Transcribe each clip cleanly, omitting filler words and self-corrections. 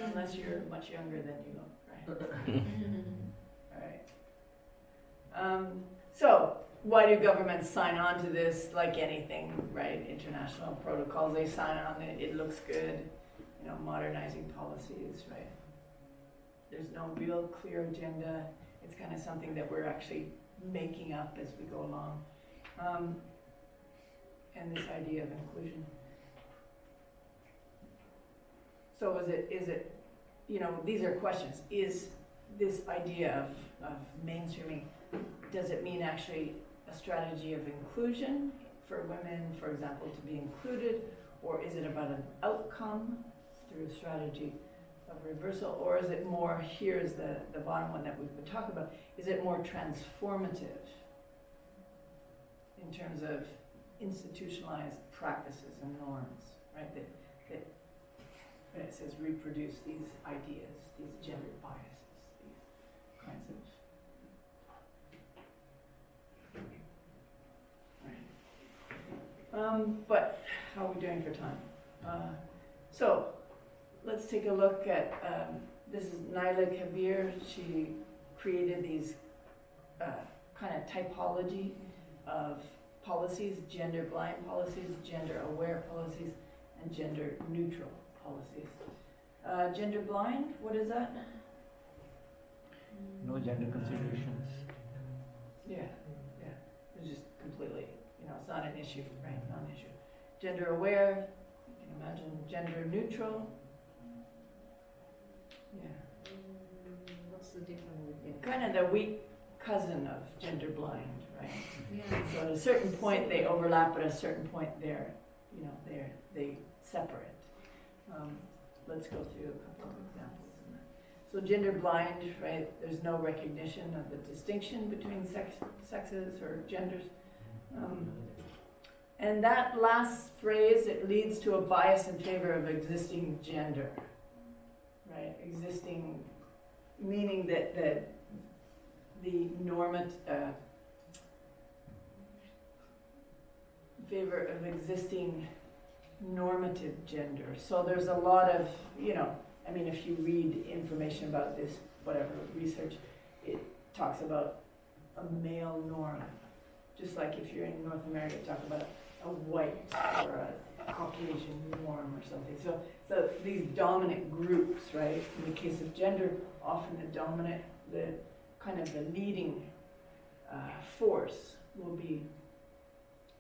Unless you're much younger than you look, right? All right. So, why do governments sign on to this? Like anything, right? International protocols, they sign on it. It looks good. You know, modernizing policies, right? There's no real clear agenda. It's kind of something that we're actually making up as we go along. And this idea of inclusion. So is it, you know, these are questions. Is this idea of mainstreaming, does it mean actually a strategy of inclusion for women, for example, to be included, or is it about an outcome through a strategy of reversal, or is it more, here's the bottom one that we've been talking about, is it more transformative in terms of institutionalized practices and norms, right? That when it says reproduce these ideas, these gender biases, these kinds of. Right. But how are we doing for time? So let's take a look at, this is Naila Kabir. She created these kind of typology of policies, gender blind policies, gender aware policies, and gender neutral policies. Gender blind, what is that? No gender considerations. Yeah. It's just completely, you know, it's not an issue, right? Non-issue. Gender aware, you can imagine gender neutral. Yeah. What's the difference? Kind of the weak cousin of gender blind, right? Yeah. So at a certain point they overlap, at a certain point they're, you know, they separate. Let's go through a couple of examples in that. So gender blind, right? There's no recognition of the distinction between sexes or genders. And that last phrase, it leads to a bias in favor of existing gender, right? Existing, meaning that the favor of existing normative gender. So there's a lot of, you know, I mean, if you read information about this, whatever, research, it talks about a male norm. Just like if you're in North America, talk about a white or a Caucasian norm or something. So these dominant groups, right? In the case of gender, often the dominant, the kind of the leading force will be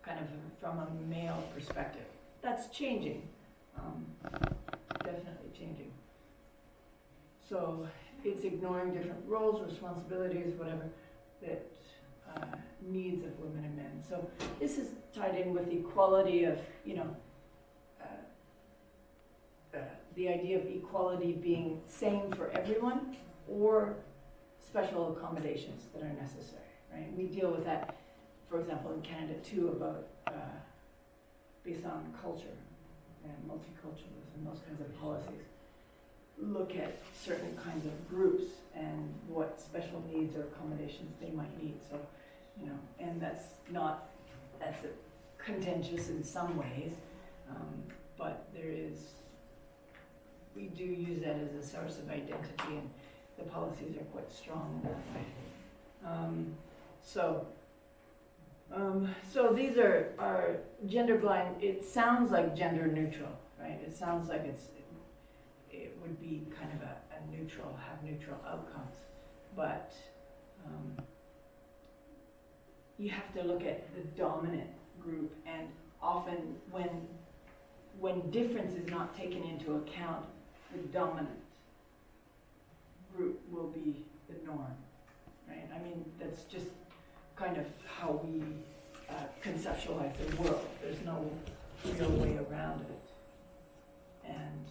kind of from a male perspective. That's changing, definitely changing. So it's ignoring different roles, responsibilities, whatever, that needs of women and men. So this is tied in with equality of, you know, the idea of equality being same for everyone or special accommodations that are necessary, right? We deal with that, for example, in Canada too, about based on culture and multiculturalism, those kinds of policies. Look at certain kinds of groups and what special needs or accommodations they might need. So, you know, and that's contentious in some ways, but we do use that as a source of identity, and the policies are quite strong in that way. So these are gender blind. It sounds like gender neutral, right? It sounds like it would be kind of a neutral, have neutral outcomes, but you have to look at the dominant group, and often when difference is not taken into account, the dominant group will be the norm, right? I mean, that's just kind of how we conceptualize the world. There's no real way around it. And